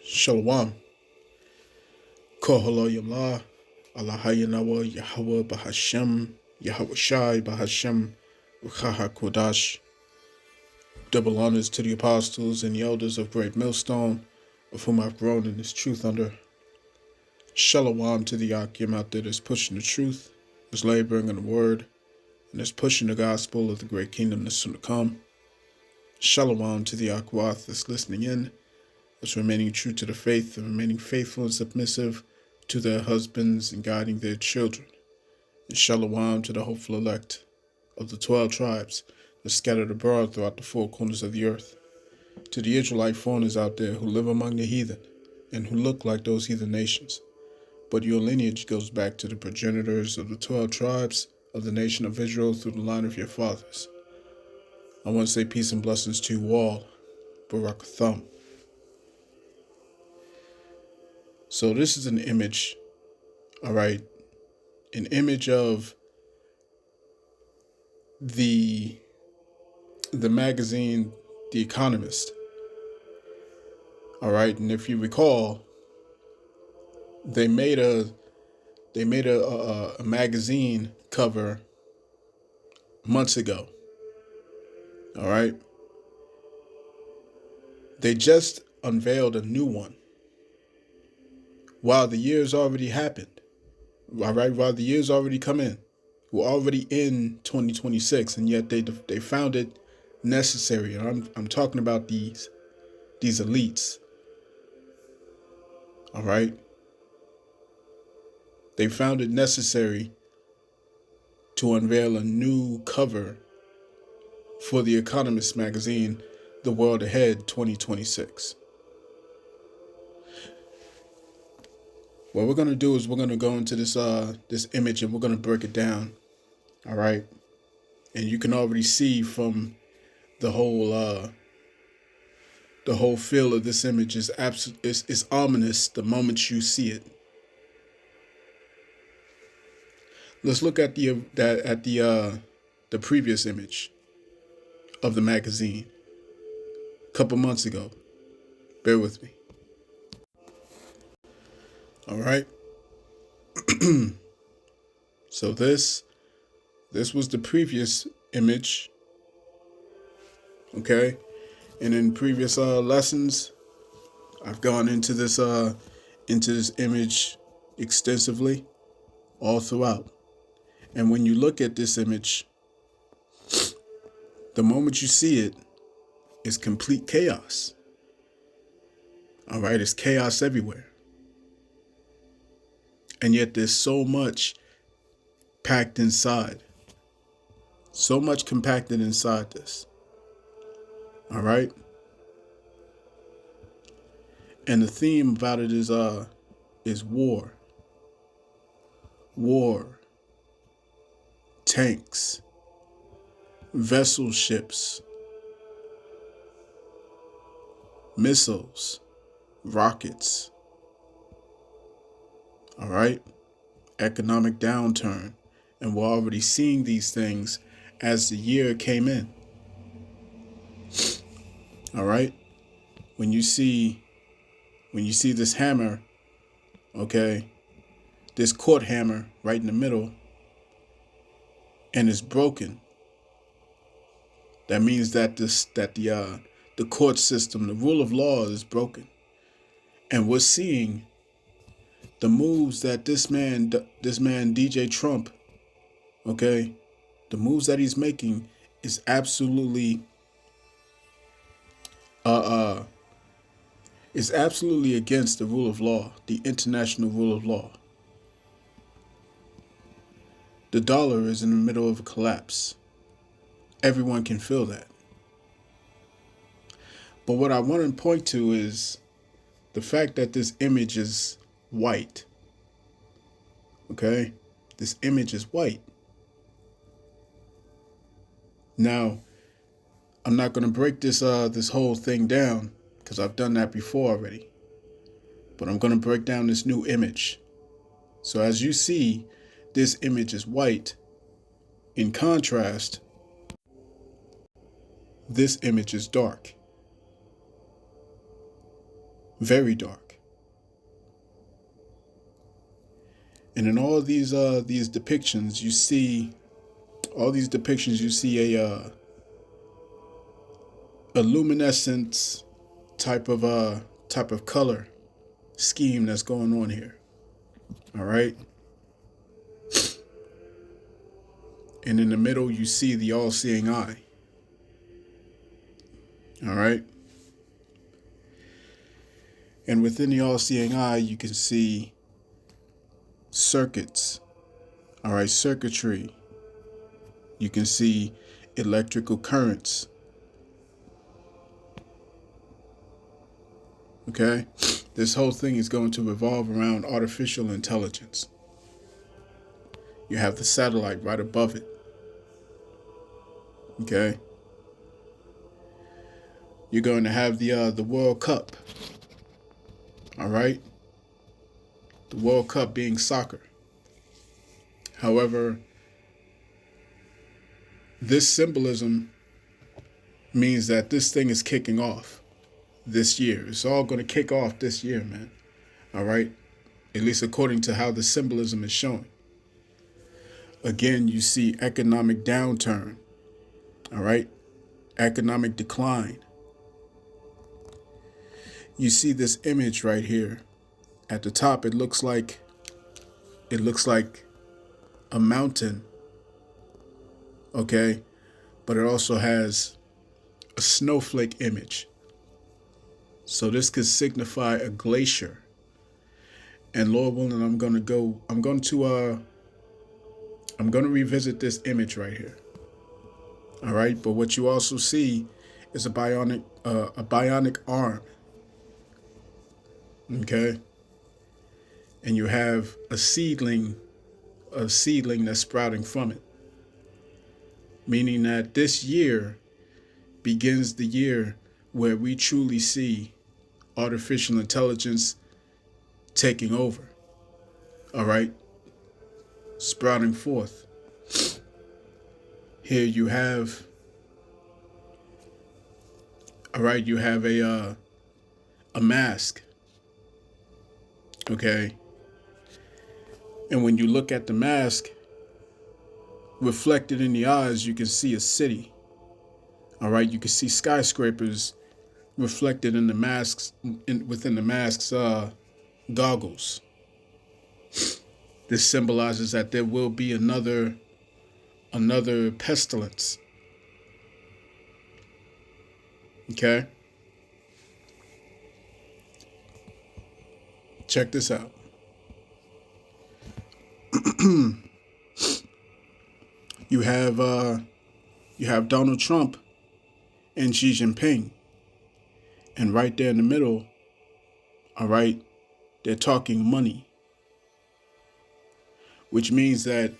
Shalom. Koholo Yamla. Allahayanawa Yahweh Bahashem. Yahweh Shai Bahashem. Uchaha Kodash. Double honors to the apostles and the elders of Great Millstone, of whom I've grown in this truth under. Shalom to the Akim out there that's pushing the truth, that's laboring in the word, and that's pushing the gospel of the great kingdom that's soon to come. Shalom to the Akwath that's listening in, that's remaining true to the faith and remaining faithful and submissive to their husbands and guiding their children. And shalom to the hopeful elect of the 12 tribes that scattered abroad throughout the four corners of the earth. To the Israelite foreigners out there who live among the heathen and who look like those heathen nations. But your lineage goes back to the progenitors of the 12 tribes of the nation of Israel through the line of your fathers. I want to say peace and blessings to you all. Barak Thumb. So this is an image, all right, an image of the magazine, The Economist. All right, and if you recall, they made a magazine cover months ago. All right, they just unveiled a new one. While the year's already happened, all right, while the year's already come in, we're already in 2026, and yet they found it necessary. And I'm talking about these elites. All right, they found it necessary to unveil a new cover for The Economist magazine, The World Ahead 2026. What we're gonna do is we're gonna go into this image and we're gonna break it down. All right, and you can already see from the whole feel of this image is it's ominous the moment you see it. Let's look at the previous image of the magazine a couple months ago. Bear with me. All right. So this was the previous image. Okay, and in previous lessons, I've gone into this image extensively all throughout. And when you look at this image, the moment you see it, it's complete chaos. All right, it's chaos everywhere. And yet there's so much packed inside. So much compacted inside this. All right? And the theme about it is war. War. Tanks. Vessel ships. Missiles. Rockets. All right? Economic downturn. And we're already seeing these things as the year came in. All right? When you see this hammer, okay, this court hammer right in the middle, and it's broken, that means that the court system, the rule of law is broken. And we're seeing the moves that this man DJ Trump, okay, the moves that he's making is absolutely against the rule of law, the international rule of law. The dollar is in the middle of a collapse. Everyone can feel that. But what I want to point to is the fact that this image is white. Okay? This image is white. Now, I'm not going to break this whole thing down because I've done that before already. But I'm going to break down this new image. So as you see, this image is white. In contrast, this image is dark. very dark. And in all these depictions, you see a luminescent type of color scheme that's going on here. All right. And in the middle, you see the all-seeing eye. All right. And within the all-seeing eye, you can see circuits. All right, circuitry. You can see electrical currents. Okay? This whole thing is going to revolve around artificial intelligence. You have the satellite right above it. Okay? You're going to have the World Cup. All right? The World Cup being soccer. However, this symbolism means that this thing is kicking off this year. It's all going to kick off this year, man. All right? At least according to how the symbolism is showing. Again, you see economic downturn. All right? Economic decline. You see this image right here. At the top, it looks like a mountain. Okay? But it also has a snowflake image. So this could signify a glacier. And Lord willing, I'm going to revisit this image right here. All right? But what you also see is a bionic arm. Okay? And you have a seedling that's sprouting from it. Meaning that this year begins the year where we truly see artificial intelligence taking over. All right? Sprouting forth. Here you have, all right, you have a mask. Okay? And when you look at the mask, reflected in the eyes, you can see a city. All right? You can see skyscrapers reflected in the masks, within the mask's goggles. This symbolizes that there will be another pestilence. Okay? Check this out. You have Donald Trump and Xi Jinping. And right there in the middle, all right, they're talking money. Which means that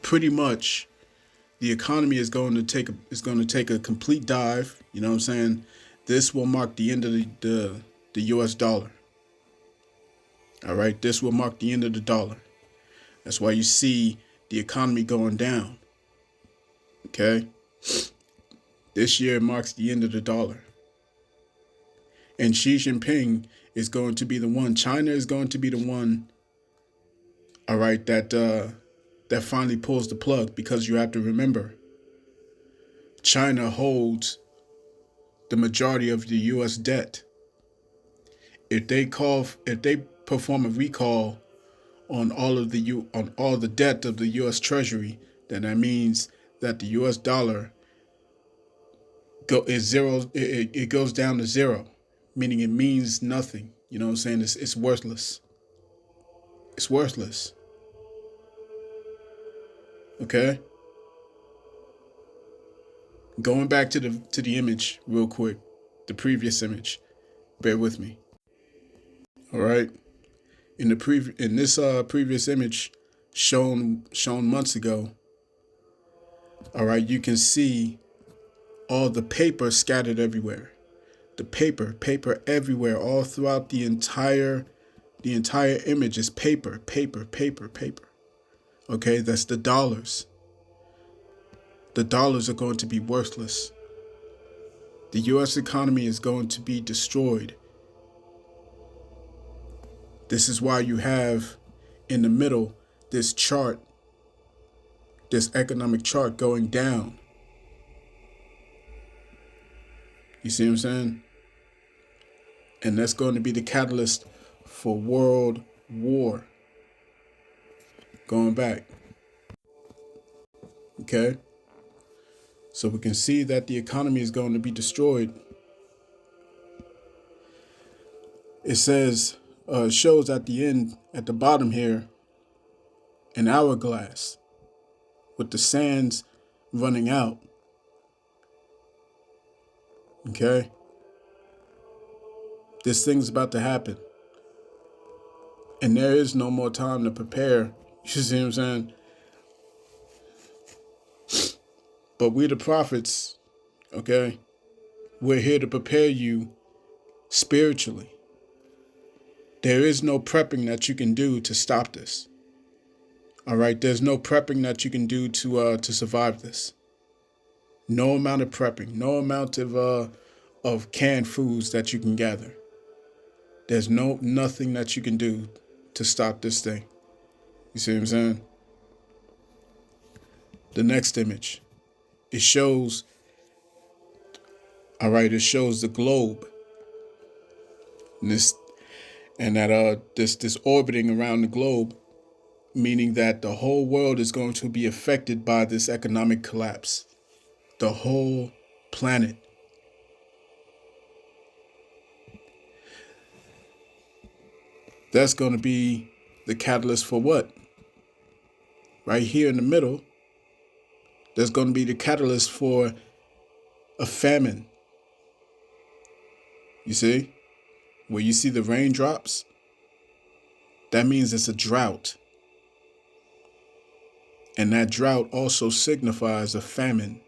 pretty much the economy is going to take a complete dive. You know what I'm saying? This will mark the end of the US dollar. All right, this will mark the end of the dollar. That's why you see the economy going down. Okay? This year marks the end of the dollar. And Xi Jinping is going to be the one, China is going to be the one, all right, that finally pulls the plug, because you have to remember, China holds the majority of the US debt. If they perform a recall on all the debt of the US Treasury, then that means that the US dollar is zero. It goes down to zero, meaning it means nothing. You know what I'm saying? It's worthless. It's worthless. Okay? Going back to the image real quick, the previous image. Bear with me. All right? In this previous image shown months ago, all right, you can see all the paper scattered everywhere. The paper everywhere, all throughout the entire image is paper. Okay, that's the dollars. The dollars are going to be worthless. The US economy is going to be destroyed. This is why you have in the middle this chart, this economic chart going down. You see what I'm saying? And that's going to be the catalyst for world war. Going back. Okay? So we can see that the economy is going to be destroyed. It says, shows at the end, at the bottom here, an hourglass with the sands running out. Okay? This thing's about to happen. And there is no more time to prepare. You see what I'm saying? But we the prophets, okay? We're here to prepare you spiritually. There is no prepping that you can do to stop this. All right? There's no prepping that you can do to survive this. No amount of prepping, no amount of canned foods that you can gather. There's nothing that you can do to stop this thing. You see what I'm saying? The next image. It shows, it shows the globe. And this orbiting around the globe, meaning that the whole world is going to be affected by this economic collapse. The whole planet. That's going to be the catalyst for what? Right here in the middle, there's going to be the catalyst for a famine. You see? Where you see the raindrops, that means it's a drought. And that drought also signifies a famine.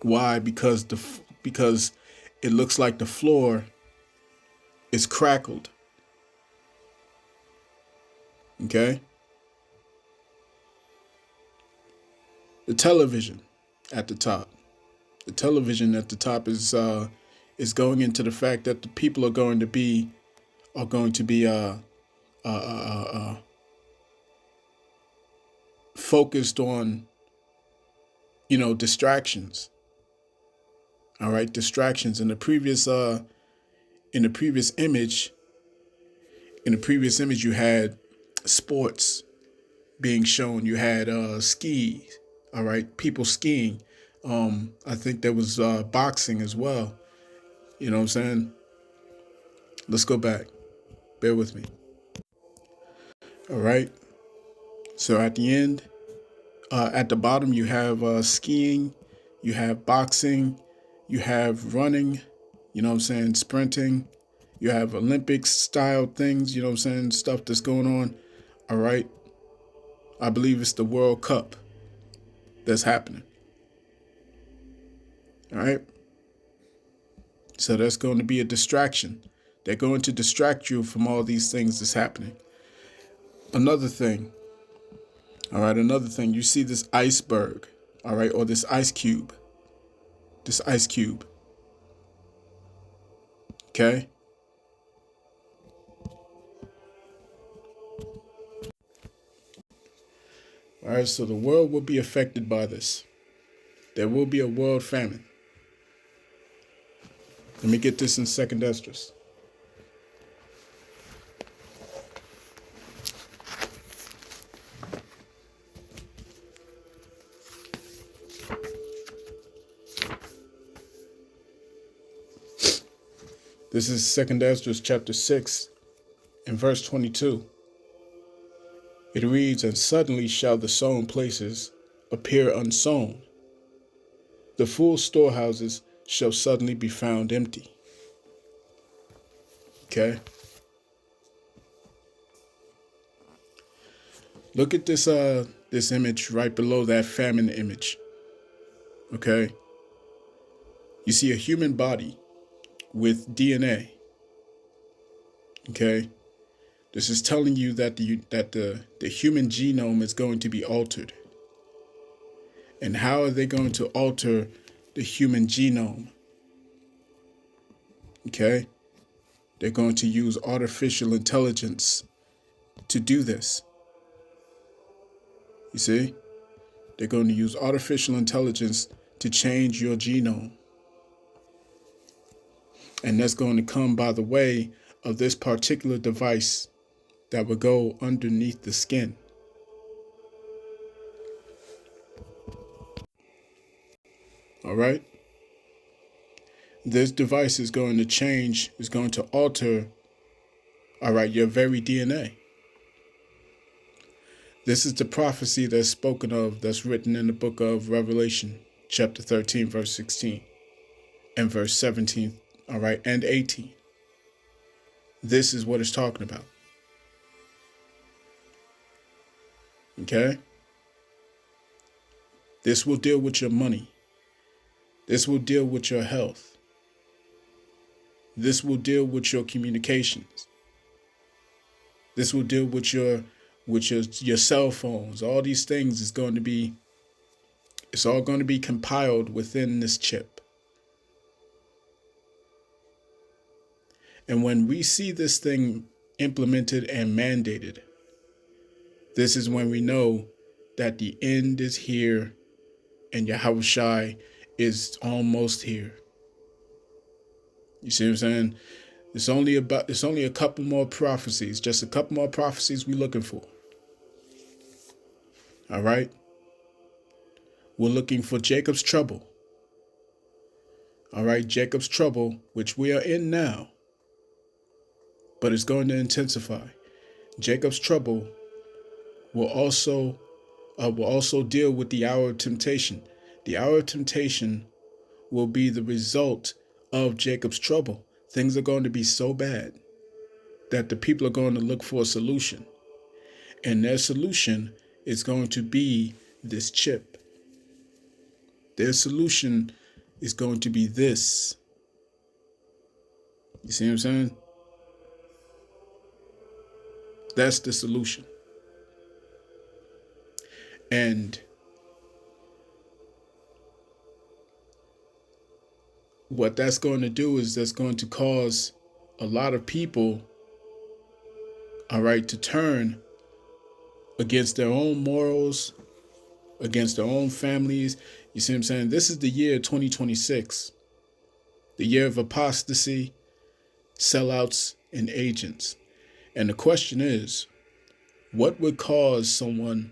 Why? Because it looks like the floor is crackled. Okay? The television at the top. The television at the top is going into the fact that the people are going to be focused on, distractions. All right, distractions. In the previous image, you had sports being shown. You had skis. All right, people skiing. I think there was boxing as well. You know what I'm saying? Let's go back. Bear with me. All right. So at the end, at the bottom, you have skiing, you have boxing, you have running, you know what I'm saying, sprinting, you have Olympics style things, you know what I'm saying, stuff that's going on. All right. I believe it's the World Cup that's happening. All right. So that's going to be a distraction. They're going to distract you from all these things that's happening. Another thing, you see this iceberg, all right, or this ice cube. Okay? All right, so the world will be affected by this. There will be a world famine. Let me get this in Second Esdras. This is Second Esdras chapter 6 and verse 22. It reads, "And suddenly shall the sown places appear unsown. The full storehouses shall suddenly be found empty." Okay? Look at this image right below that famine image. Okay? You see a human body with DNA. Okay? This is telling you that the human genome is going to be altered. And how are they going to alter the human genome? Okay? They're going to use artificial intelligence to do this. You see? They're going to use artificial intelligence to change your genome. And that's going to come by the way of this particular device that will go underneath the skin. All right? This device is going to change, is going to alter, all right, your very DNA. This is the prophecy that's spoken of, that's written in the book of Revelation, chapter 13, verse 16, and verse 17, all right, and 18. This is what it's talking about. Okay? This will deal with your money. This will deal with your health. This will deal with your communications. This will deal with your cell phones. All these things is going to be, it's all going to be compiled within this chip. And when we see this thing implemented and mandated, this is when we know that the end is here and Yahushua is almost here. You see what I'm saying? It's only a couple more prophecies, just a couple more prophecies we're looking for. All right? We're looking for Jacob's trouble. All right, Jacob's trouble, which we are in now, but it's going to intensify. Jacob's trouble will also deal with the hour of temptation. The hour of temptation will be the result of Jacob's trouble. Things are going to be so bad that the people are going to look for a solution. And their solution is going to be this chip. Their solution is going to be this. You see what I'm saying? That's the solution. And what that's going to do is that's going to cause a lot of people, all right, to turn against their own morals, against their own families. You see what I'm saying? This is the year 2026, the year of apostasy, sellouts, and agents. And the question is, what would cause someone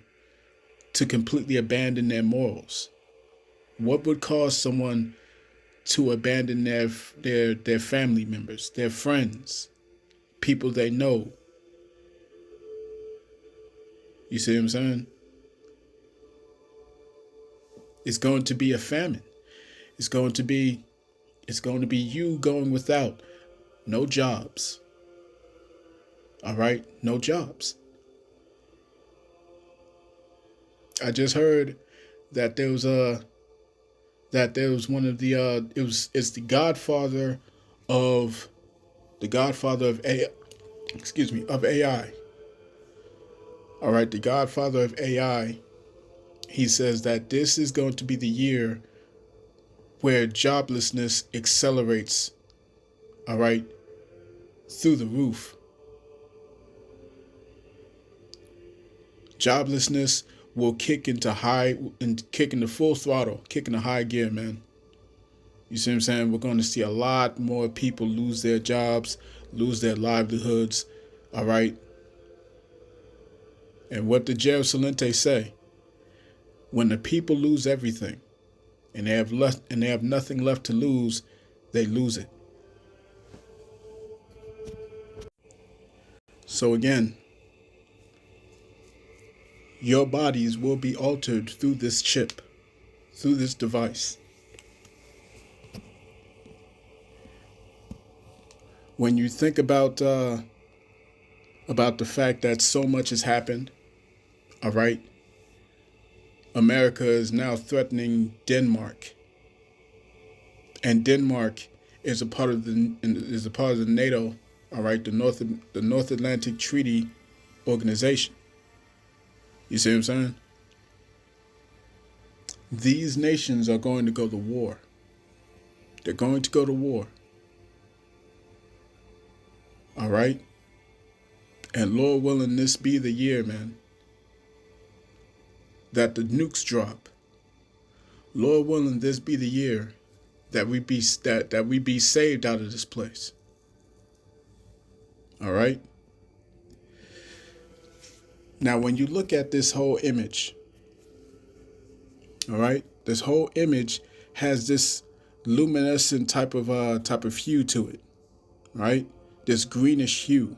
to completely abandon their morals? What would cause someone to abandon their family members, their friends, people they know? You see what I'm saying? It's going to be a famine. It's going to be you going without, no jobs. All right, no jobs. I just heard that there was one of the it's the godfather of AI. Excuse me, of AI. All right, the godfather of AI. He says that this is going to be the year where joblessness accelerates, all right, through the roof. Joblessness will kick into full throttle, kick into high gear, man. You see what I'm saying? We're going to see a lot more people lose their jobs, lose their livelihoods, all right? And what did Gerald Celente say? When the people lose everything and they have nothing left to lose, they lose it. So again, your bodies will be altered through this chip, through this device. When you think about the fact that so much has happened, all right, America is now threatening Denmark, and Denmark is a part of the NATO, all right, the North Atlantic Treaty Organization. You see what I'm saying? These nations are going to go to war. They're going to go to war. All right. And Lord willing, this be the year, man, that the nukes drop. Lord willing, this be the year that we be saved out of this place. All right. Now, when you look at this whole image, all right, this whole image has this luminescent type of hue to it, right? This greenish hue.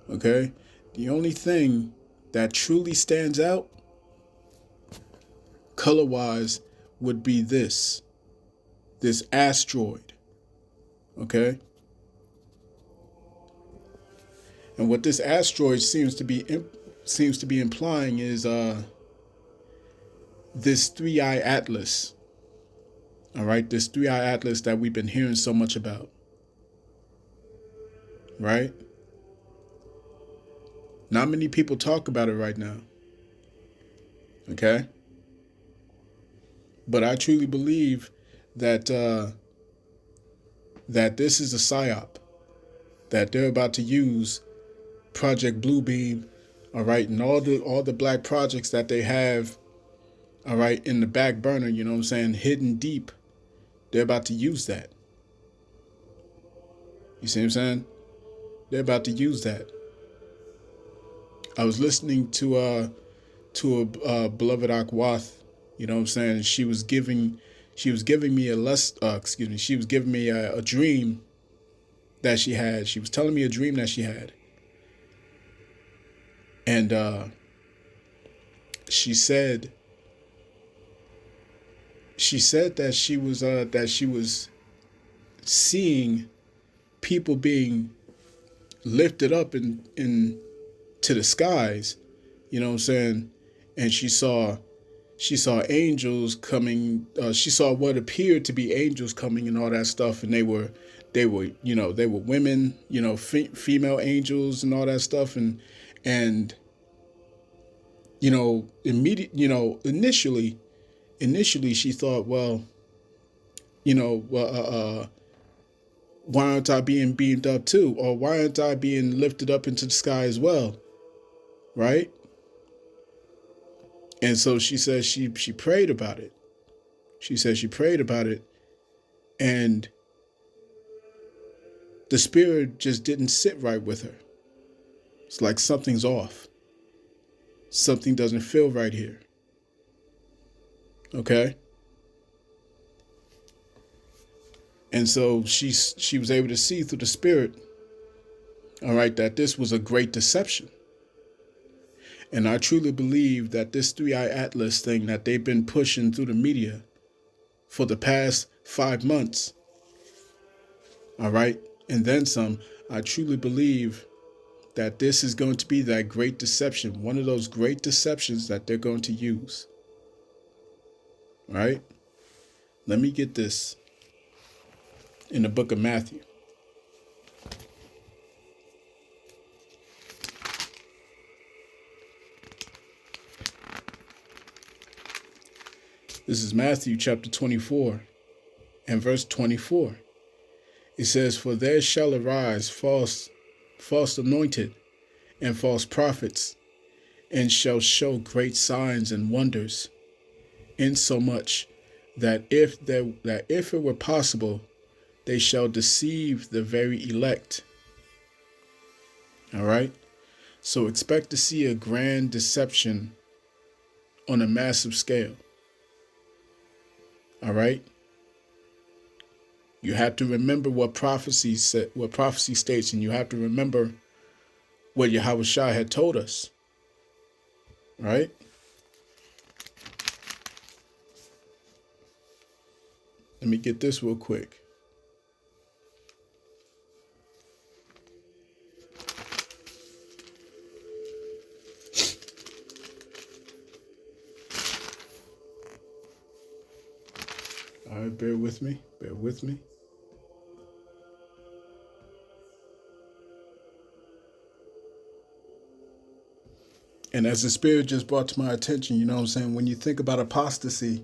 Okay. The only thing that truly stands out color-wise would be this asteroid. Okay. And what this asteroid seems to be implying is this three-eye atlas. All right, this three-eye atlas that we've been hearing so much about. Right? Not many people talk about it right now. Okay? But I truly believe that that this is a psyop that they're about to use Project Bluebeam, all right, and all the black projects that they have, all right, in the back burner, you know what I'm saying, hidden deep. They're about to use that. You see what I'm saying? They're about to use that. I was listening to a beloved Akwath, you know what I'm saying? She was giving me a dream that she had. She was telling me a dream that she had. And she said that she was seeing people being lifted up in to the skies, you know what I'm saying? And she saw angels coming. She saw what appeared to be angels coming and all that stuff, and they were women, female angels and all that stuff, and initially she thought, well, why aren't I being beamed up too? Or why aren't I being lifted up into the sky as well? Right? And so she says she prayed about it. She said she prayed about it, and the spirit just didn't sit right with her. It's like something's off. Something doesn't feel right here. Okay? And so she was able to see through the spirit, all right, that this was a great deception. And I truly believe that this three-eye atlas thing that they've been pushing through the media for the past 5 months, all right, and then some, I truly believe that this is going to be that great deception, one of those great deceptions that they're going to use. All right? Let me get this in the book of Matthew. This is Matthew chapter 24 and verse 24. It says, "For there shall arise false anointed and false prophets, and shall show great signs and wonders, insomuch that if it were possible, they shall deceive the very elect." All right? So expect to see a grand deception on a massive scale. All right? You have to remember what prophecy states, and you have to remember what Yahweh Shai had told us. Right? Let me get this real quick. All right, bear with me. And as the Spirit just brought to my attention, you know what I'm saying, when you think about apostasy,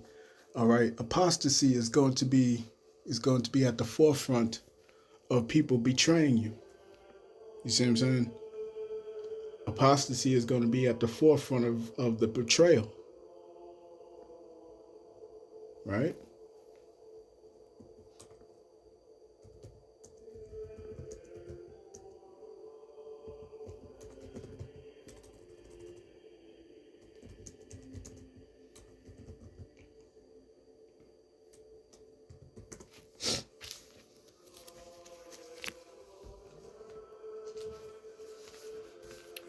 all right, apostasy is going to be at the forefront of people betraying you. You see what I'm saying? Apostasy is going to be at the forefront of the betrayal, right?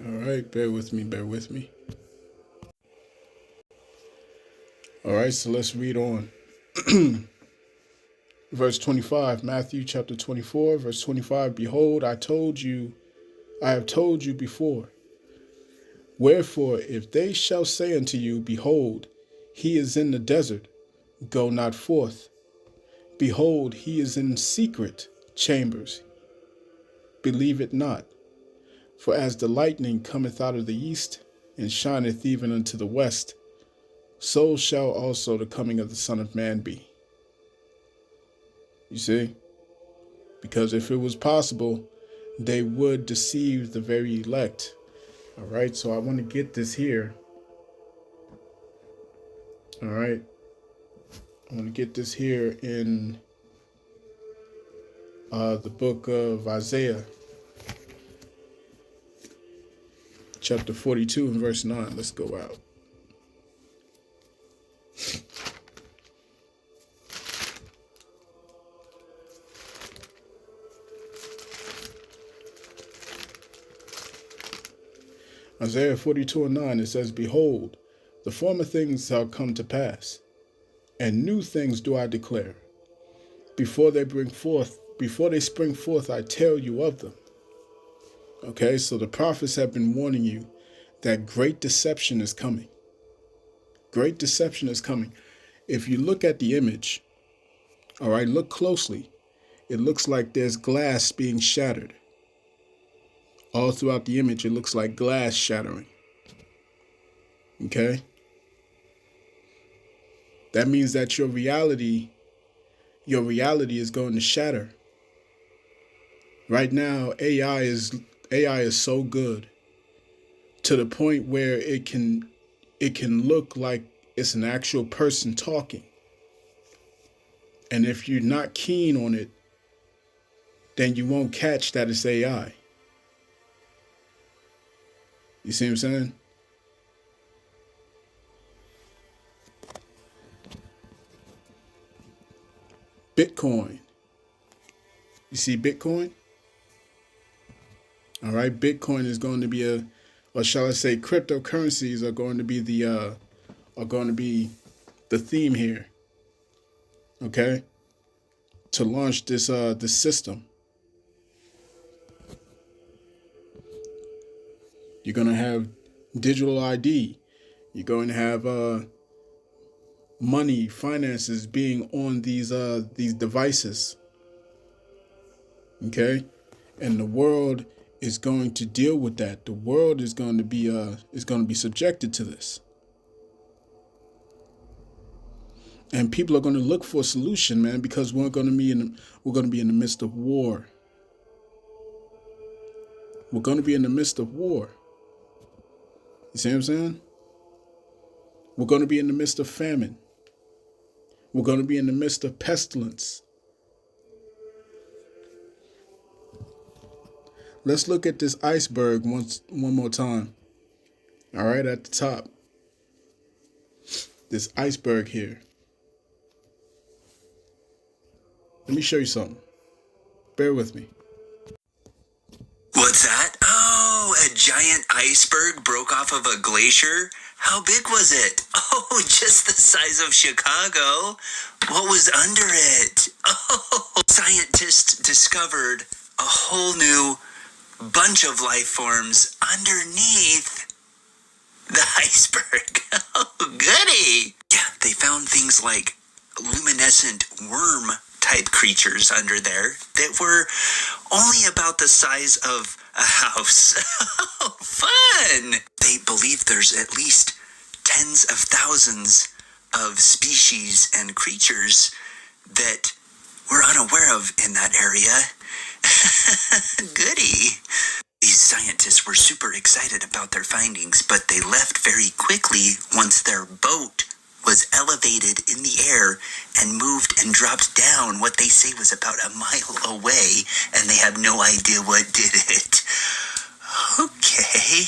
All right, bear with me, bear with me. All right, so let's read on. Verse 25, Matthew chapter 24, verse 25. Behold, I have told you before. Wherefore, if they shall say unto you, Behold, he is in the desert, go not forth. Behold, he is in secret chambers, believe it not. For as the lightning cometh out of the east, and shineth even unto the west, so shall also the coming of the Son of Man be. You see? Because if it was possible, they would deceive the very elect. All right, so I want to get this here. All right. I want to get this here in the book of Isaiah, chapter 42 and verse 9. Let's go out. Isaiah 42 and 9, it says, Behold, the former things shall come to pass, and new things do I declare. Before they spring forth, I tell you of them. Okay, so the prophets have been warning you that great deception is coming. Great deception is coming. If you look at the image, all right, look closely. It looks like there's glass being shattered. All throughout the image, it looks like glass shattering. Okay? That means that your reality is going to shatter. Right now, AI is so good to the point where it can look like it's an actual person talking. And if you're not keen on it, then you won't catch that it's AI. You see what I'm saying? Bitcoin. You see Bitcoin? All right, Bitcoin is going to be or shall I say, cryptocurrencies are going to be the theme here. Okay, to launch this system. You're going to have digital ID. You're going to have money, finances being on these devices. Okay, and the world is going to deal with that. The world is going to be subjected to this, and people are going to look for a solution, man, because we're going to be in the midst of war. We're going to be in the midst of war. You see what I'm saying? We're going to be in the midst of famine. We're going to be in the midst of pestilence. Let's look at this iceberg one more time. All right, at the top. This iceberg here. Let me show you something. Bear with me. What's that? Oh, a giant iceberg broke off of a glacier? How big was it? Oh, just the size of Chicago. What was under it? Oh, scientists discovered a whole new bunch of life forms underneath the iceberg. Oh, goody. Yeah, they found things like luminescent worm type creatures under there that were only about the size of a house. Oh, fun! They believe there's at least tens of thousands of species and creatures that we're unaware of in that area. Goody. These scientists were super excited about their findings, but they left very quickly once their boat was elevated in the air and moved and dropped down what they say was about a mile away, and they have no idea what did it. Okay.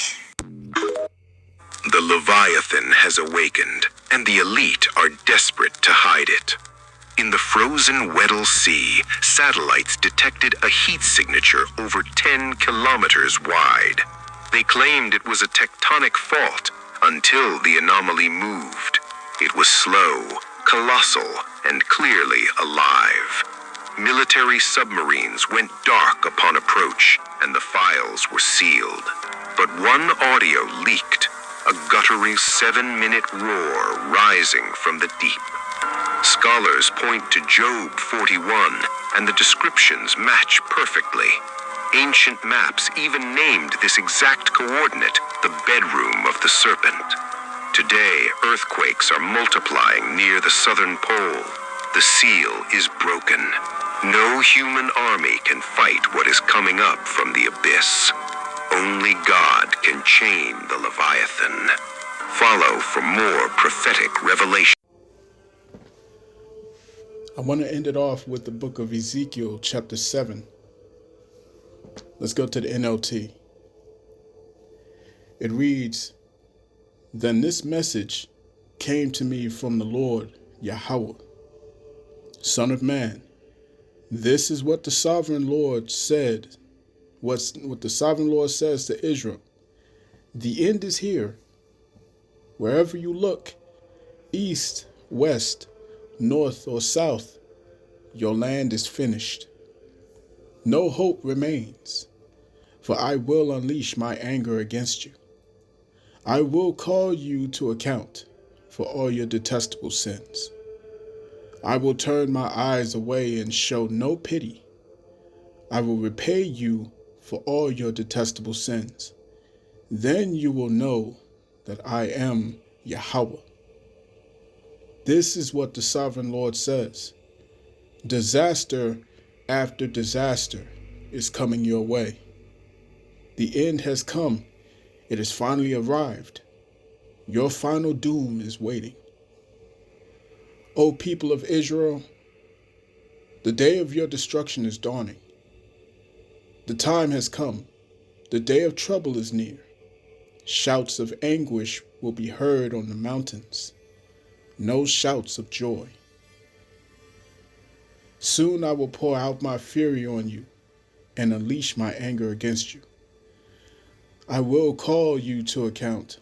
The Leviathan has awakened, and the elite are desperate to hide it. In the frozen Weddell Sea, satellites detected a heat signature over 10 kilometers wide. They claimed it was a tectonic fault until the anomaly moved. It was slow, colossal, and clearly alive. Military submarines went dark upon approach, and the files were sealed. But one audio leaked, a guttural 7-minute roar rising from the deep. Scholars point to Job 41, and the descriptions match perfectly. Ancient maps even named this exact coordinate the bedroom of the serpent. Today, earthquakes are multiplying near the southern pole. The seal is broken. No human army can fight what is coming up from the abyss. Only God can chain the Leviathan. Follow for more prophetic revelation. I want to end it off with the book of Ezekiel, chapter 7. Let's go to the NLT. It reads, "Then this message came to me from the Lord, Yahweh. Son of man, this is what the sovereign Lord said, what the sovereign Lord says to Israel. The end is here. Wherever you look, east, west, north, or south, your land is finished. No hope remains, for I will unleash my anger against you. I will call you to account for all your detestable sins. I will turn my eyes away and show no pity. I will repay you for all your detestable sins. Then you will know that I am Yahweh. This is what the sovereign Lord says. Disaster after disaster is coming your way. The end has come. It has finally arrived. Your final doom is waiting. O people of Israel, the day of your destruction is dawning. The time has come. The day of trouble is near. Shouts of anguish will be heard on the mountains. No shouts of joy. Soon I will pour out my fury on you and unleash my anger against you. I will call you to account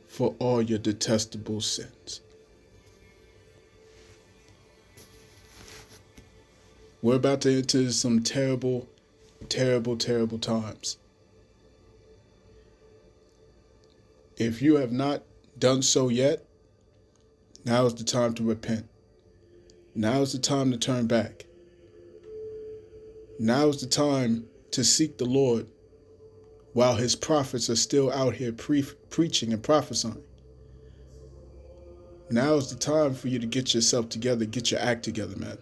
for all your detestable sins." We're about to enter some terrible, terrible, terrible times. If you have not done so yet, now is the time to repent. Now is the time to turn back. Now is the time to seek the Lord while his prophets are still out here preaching and prophesying. Now is the time for you to get yourself together, get your act together, man.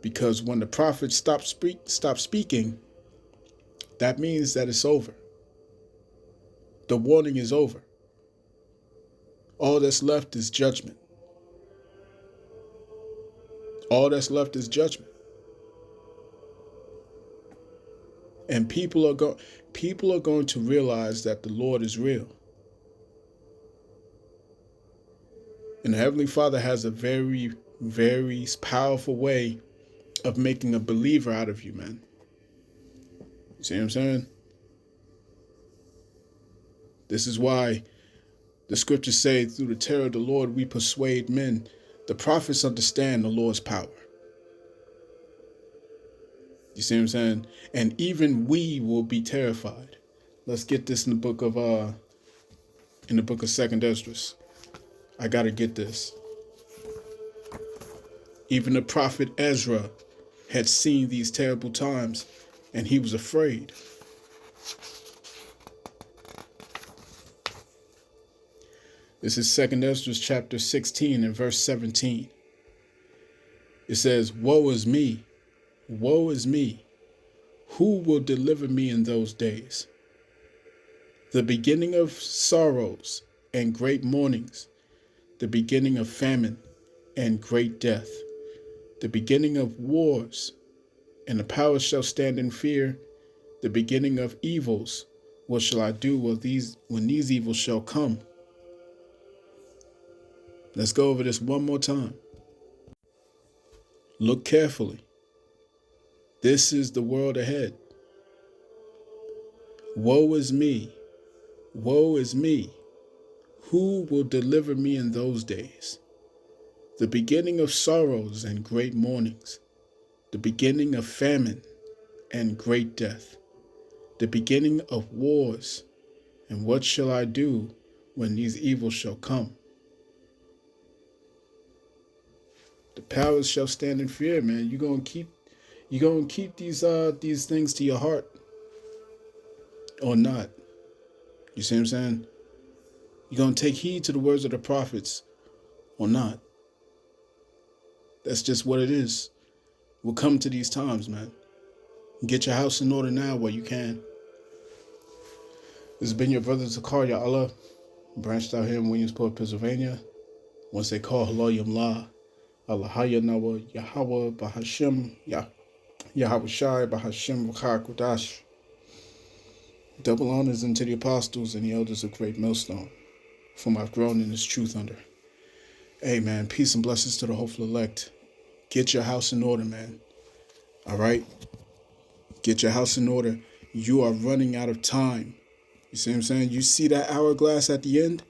Because when the prophets stop speaking, that means that it's over. The warning is over. All that's left is judgment. All that's left is judgment. And people are going to realize that the Lord is real. And the Heavenly Father has a very, very powerful way of making a believer out of you, man. You see what I'm saying? This is why the scriptures say, through the terror of the Lord, we persuade men. The prophets understand the Lord's power. You see what I'm saying? And even we will be terrified. Let's get this in the book of 2nd Esdras. I got to get this. Even the prophet Ezra had seen these terrible times, and he was afraid. This is 2nd Esdras chapter 16 and verse 17. It says, "Woe is me, Woe is me! Who will deliver me in those days? The beginning of sorrows and great mournings, the beginning of famine and great death, the beginning of wars, and the powers shall stand in fear, the beginning of evils. What shall I do when these evils shall come? Let's go over this one more time. Look carefully. This is the world ahead. Woe is me! Woe is me! Who will deliver me in those days? The beginning of sorrows and great mournings, the beginning of famine and great death, the beginning of wars. And what shall I do when these evils shall come? The powers shall stand in fear, man. You're gonna keep these things to your heart or not. You see what I'm saying? You're gonna take heed to the words of the prophets or not. That's just what it is. We'll come to these times, man. Get your house in order now while you can. This has been your brother Zakar Ya Allah, branched out here in Williamsport, Pennsylvania. Once they call Haloyam La, Allahaya Nawa, Yahweh, Bahashem, Yahweh Shai, Bahashem, Kudash. Double honors unto the apostles and the elders of Great Millstone, whom I've grown in this truth under. Hey, man, peace and blessings to the hopeful elect. Get your house in order, man. All right? Get your house in order. You are running out of time. You see what I'm saying? You see that hourglass at the end?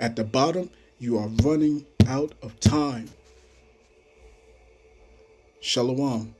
At the bottom, you are running out of time. Shalom.